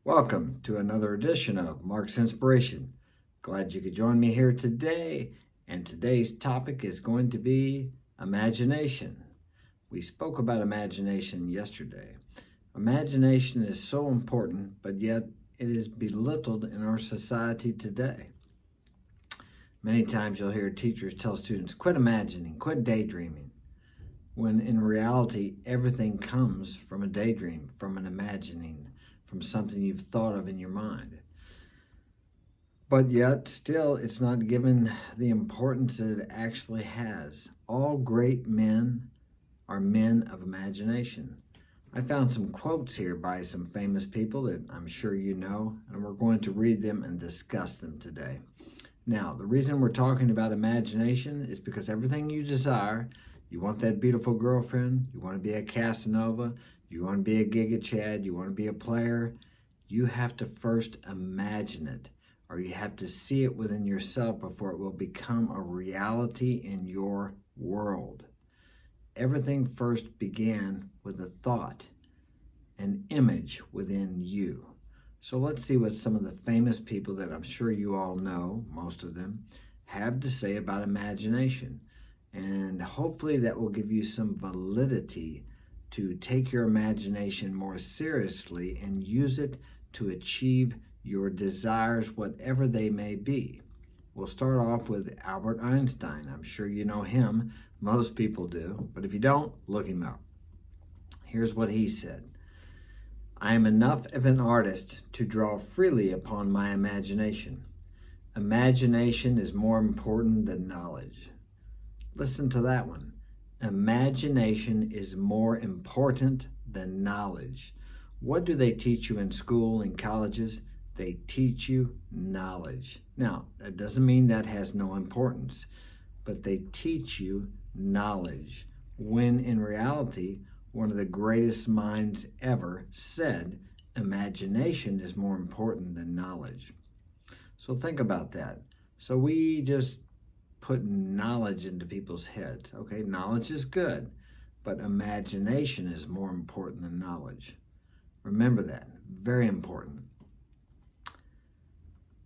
Welcome to another edition of Mark's Inspiration. Glad you could join me here today. And today's topic is going to be imagination. We spoke about imagination yesterday. Imagination is so important, but yet it is belittled in our society today. Many times you'll hear teachers tell students, quit imagining, quit daydreaming, when in reality, everything comes from a daydream, from an imagining, from something you've thought of in your mind. But yet, still, it's not given the importance that it actually has. All great men are men of imagination. I found some quotes here by some famous people that I'm sure you know, and we're going to read them and discuss them today. Now, the reason we're talking about imagination is because everything you desire, you want that beautiful girlfriend, you want to be a Casanova, you want to be a Giga Chad, you want to be a player, you have to first imagine it, or you have to see it within yourself before it will become a reality in your world. Everything first began with a thought, an image within you. So let's see what some of the famous people that I'm sure you all know, most of them, have to say about imagination. And hopefully that will give you some validity to take your imagination more seriously and use it to achieve your desires, whatever they may be. We'll start off with Albert Einstein. I'm sure you know him. Most people do. But if you don't, look him up. Here's what he said. I am enough of an artist to draw freely upon my imagination. Imagination is more important than knowledge. Listen to that one. Imagination is more important than knowledge. What do they teach you in school and colleges? They teach you knowledge. Now, that doesn't mean that has no importance, but they teach you knowledge, when in reality, one of the greatest minds ever said, imagination is more important than knowledge. So think about that. So we just put knowledge into people's heads. Okay, knowledge is good, but imagination is more important than knowledge. Remember that, very important.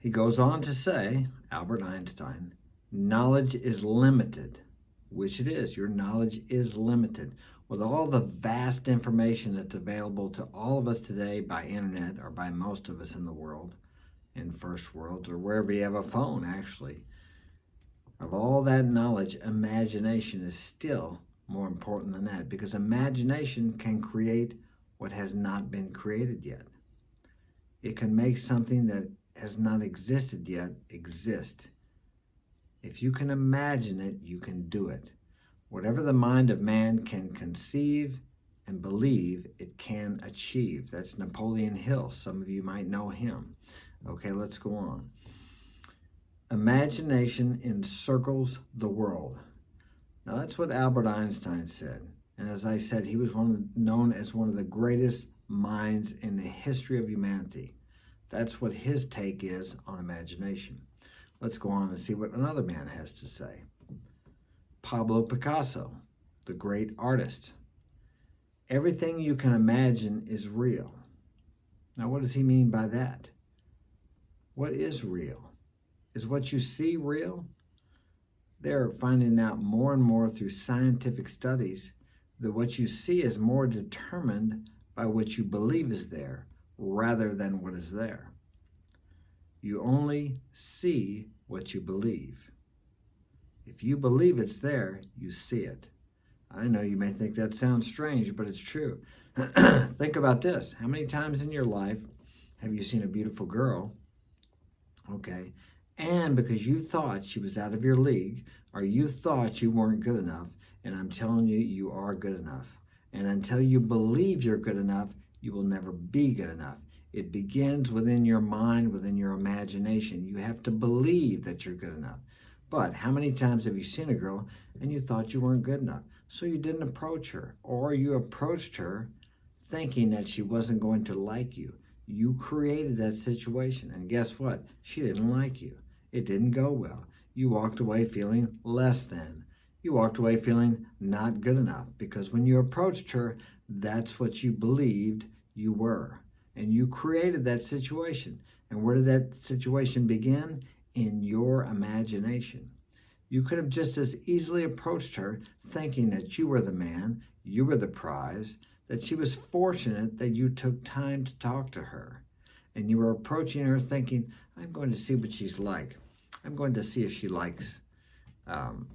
He goes on to say, Albert Einstein, knowledge is limited, which it is. Your knowledge is limited. With all the vast information that's available to all of us today by internet, or by most of us in the world, in first worlds, or wherever you have a phone, actually, of all that knowledge, imagination is still more important than that, because imagination can create what has not been created yet. It can make something that has not existed yet exist. If you can imagine it, you can do it. Whatever the mind of man can conceive and believe, it can achieve. That's Napoleon Hill. Some of you might know him. Okay, let's go on. Imagination encircles the world. Now that's what Albert Einstein said. And as I said, he was known as one of the greatest minds in the history of humanity. That's what his take is on imagination. Let's go on and see what another man has to say. Pablo Picasso, the great artist. Everything you can imagine is real. Now what does he mean by that? What is real? Is what you see real? They're finding out more and more through scientific studies that what you see is more determined by what you believe is there rather than what is there. You only see what you believe. If you believe it's there, you see it. I know you may think that sounds strange, but it's true. Think about this. How many times in your life have you seen a beautiful girl, okay, and because you thought she was out of your league, or you thought you weren't good enough, and I'm telling you, you are good enough. And until you believe you're good enough, you will never be good enough. It begins within your mind, within your imagination. You have to believe that you're good enough. But how many times have you seen a girl and you thought you weren't good enough? So you didn't approach her, or you approached her thinking that she wasn't going to like you. You created that situation, and guess what? She didn't like you. It didn't go well. You walked away feeling less than. You walked away feeling not good enough, because when you approached her, that's what you believed you were. and you created that situation. And where did that situation begin? In your imagination. You could have just as easily approached her thinking that you were the man, you were the prize, that she was fortunate that you took time to talk to her. And you were approaching her thinking, I'm going to see what she's like. I'm going to see if she likes, I'm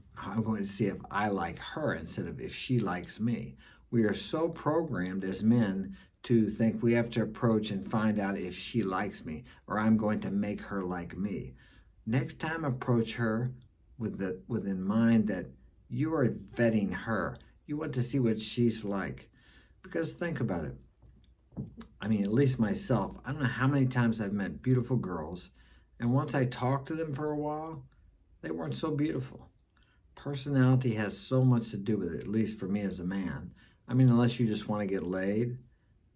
going to see if I like her instead of if she likes me. We are so programmed as men to think we have to approach and find out if she likes me or I'm going to make her like me. Next time, approach her with in mind that you are vetting her. You want to see what she's like. Because think about it. I mean, at least myself, I don't know how many times I've met beautiful girls, and once I talked to them for a while, they weren't so beautiful. Personality has so much to do with it, at least for me as a man. I mean, unless you just want to get laid.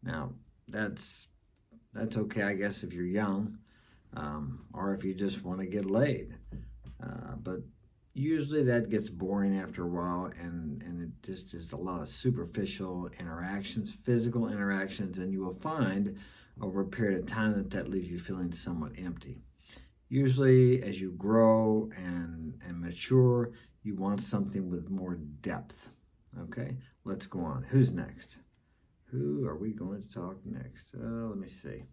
Now, that's okay, I guess, if you're young, or if you just want to get laid. But usually that gets boring after a while, and it just is a lot of superficial interactions, physical interactions, and you will find over a period of time that leaves you feeling somewhat empty. Usually, as you grow and mature, you want something with more depth. Okay, let's go on. Who's next? Who are we going to talk next? Let me see.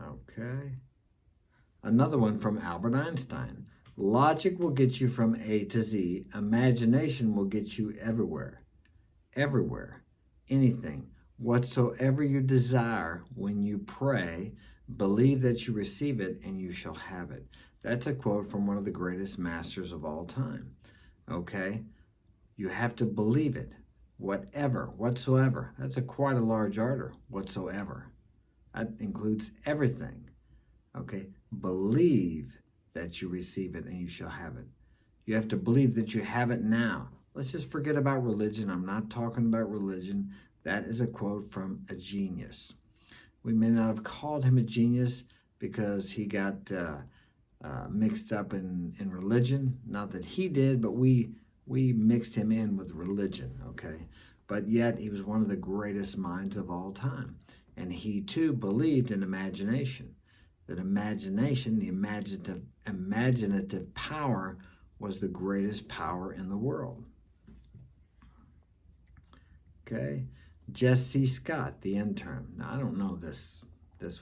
Okay. Another one from Albert Einstein. Logic will get you from A to Z. Imagination will get you everywhere. Everywhere. Anything. Whatsoever you desire when you pray, believe that you receive it and you shall have it. That's a quote from one of the greatest masters of all time. Okay? You have to believe it. Whatever, whatsoever. That's quite a large order. Whatsoever. That includes everything. Okay? Believe that you receive it and you shall have it. You have to believe that you have it now. Let's just forget about religion. I'm not talking about religion. That is a quote from a genius. We may not have called him a genius because he got mixed up in religion. Not that he did, but we mixed him in with religion, okay? But yet he was one of the greatest minds of all time. And he too believed in imagination. That imagination, the imaginative power, was the greatest power in the world. Okay, Jesse Scott, the intern. Now, I don't know this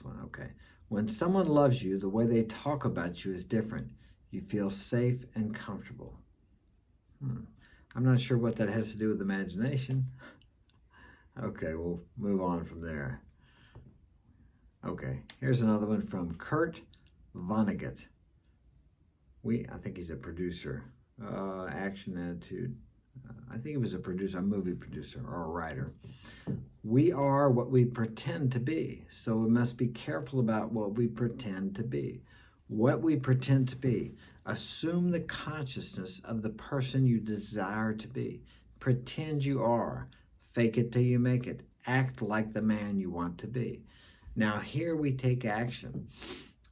one, okay. When someone loves you, the way they talk about you is different. You feel safe and comfortable. I'm not sure what that has to do with imagination. Okay, we'll move on from there. Okay, here's another one from Kurt Vonnegut. I think he's a producer. Action Attitude. I think he was a producer, a movie producer, or a writer. We are what we pretend to be, so we must be careful about what we pretend to be. What we pretend to be. Assume the consciousness of the person you desire to be. Pretend you are. Fake it till you make it. Act like the man you want to be. Now here we take action,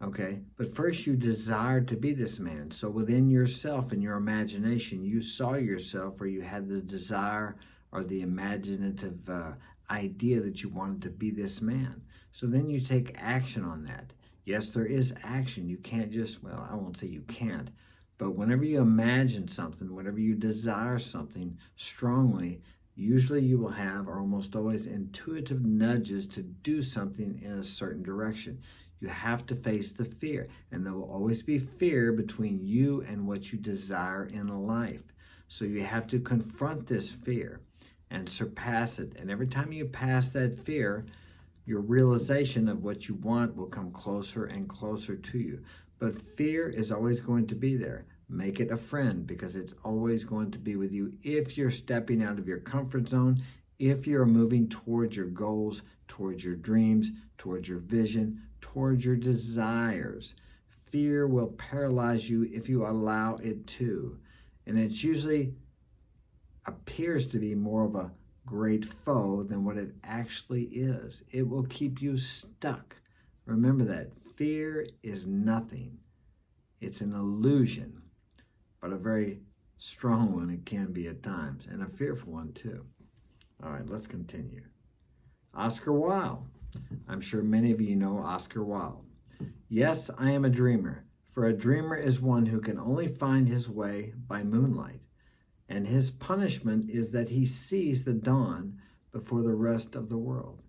okay? But first you desired to be this man. So within yourself and your imagination, you saw yourself, or you had the desire or the imaginative idea that you wanted to be this man. So then you take action on that. Yes, there is action. You can't just, well, I won't say you can't, but whenever you imagine something, whenever you desire something strongly, usually you will have, or almost always, intuitive nudges to do something in a certain direction. You have to face the fear, and there will always be fear between you and what you desire in life. So you have to confront this fear and surpass it. And every time you pass that fear, your realization of what you want will come closer and closer to you. But fear is always going to be there. Make it a friend, because it's always going to be with you if you're stepping out of your comfort zone, if you're moving towards your goals, towards your dreams, towards your vision, towards your desires. Fear will paralyze you if you allow it to. And it usually appears to be more of a great foe than what it actually is. It will keep you stuck. Remember that. Fear is nothing. It's an illusion, but a very strong one it can be at times, and a fearful one too. All right, let's continue. Oscar Wilde. I'm sure many of you know Oscar Wilde. Yes, I am a dreamer, for a dreamer is one who can only find his way by moonlight, and his punishment is that he sees the dawn before the rest of the world.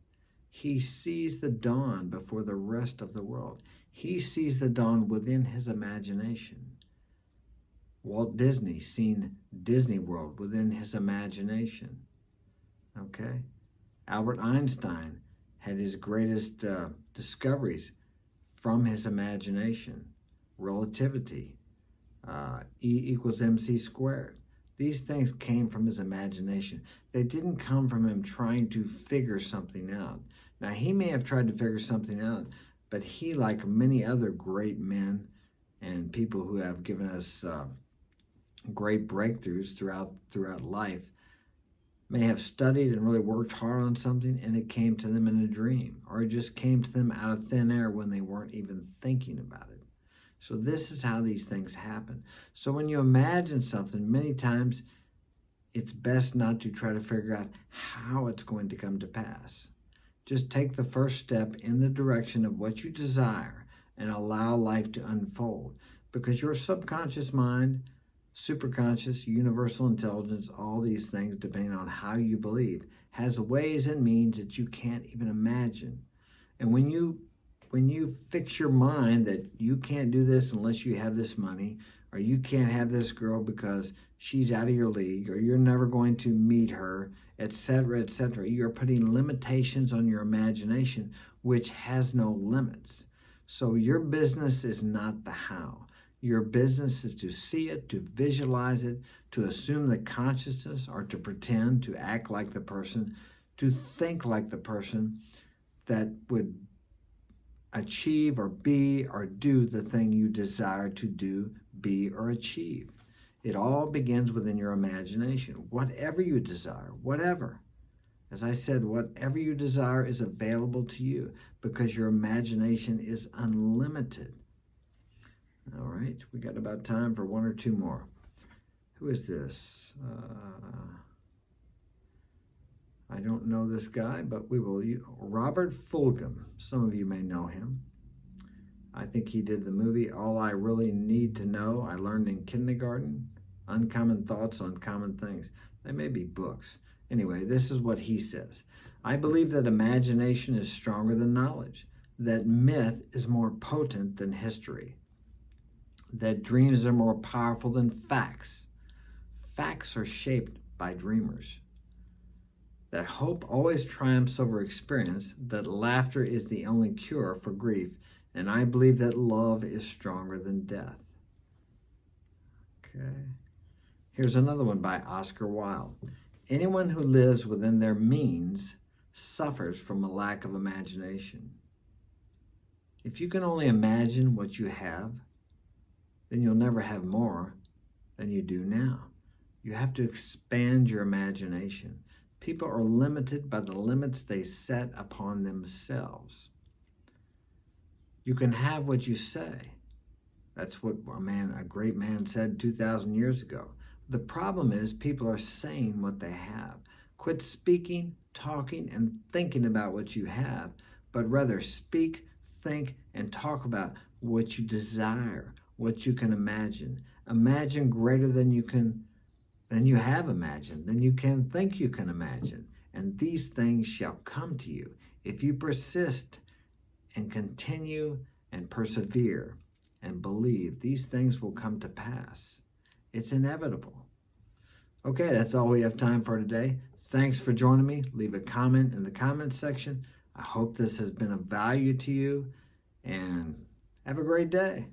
He sees the dawn before the rest of the world. He sees the dawn within his imagination. Walt Disney seen Disney World within his imagination. Okay? Albert Einstein had his greatest discoveries from his imagination. Relativity, E = mc squared. These things came from his imagination. They didn't come from him trying to figure something out. Now, he may have tried to figure something out, but he, like many other great men and people who have given us great breakthroughs throughout life, may have studied and really worked hard on something, and it came to them in a dream, or it just came to them out of thin air when they weren't even thinking about it. So this is how these things happen. So when you imagine something, many times it's best not to try to figure out how it's going to come to pass. Just take the first step in the direction of what you desire and allow life to unfold, because your subconscious mind, superconscious, universal intelligence, all these things, depending on how you believe, has ways and means that you can't even imagine. And when you fix your mind that you can't do this unless you have this money, or you can't have this girl because she's out of your league, or you're never going to meet her, etc., etc., you're putting limitations on your imagination, which has no limits. So your business is not the how. Your business is to see it, to visualize it, to assume the consciousness, or to pretend, to act like the person, to think like the person that would achieve or be or do the thing you desire to do, be, or achieve. It all begins within your imagination. Whatever you desire, whatever. As I said, whatever you desire is available to you because your imagination is unlimited. All right, we got about time for one or two more. Who is this? I don't know this guy, but we will. Robert Fulghum. Some of you may know him. I think he did the movie All I Really Need to Know I Learned in Kindergarten. Uncommon Thoughts on Common Things. They may be books. Anyway, this is what he says. I believe that imagination is stronger than knowledge, that myth is more potent than history, that dreams are more powerful than facts. Facts are shaped by dreamers. That hope always triumphs over experience, that laughter is the only cure for grief, and I believe that love is stronger than death. Okay. Here's another one by Oscar Wilde. Anyone who lives within their means suffers from a lack of imagination. If you can only imagine what you have, then you'll never have more than you do now. You have to expand your imagination. People are limited by the limits they set upon themselves. You can have what you say. That's what a great man said 2,000 years ago. The problem is people are saying what they have. Quit speaking, talking, and thinking about what you have, but rather speak, think, and talk about what you desire, what you can imagine. Imagine greater than you have imagined, than you can think you can imagine. And these things shall come to you if you persist and continue and persevere and believe. These things will come to pass. It's inevitable. Okay, that's all we have time for today. Thanks for joining me. Leave a comment in the comments section. I hope this has been of value to you, and have a great day.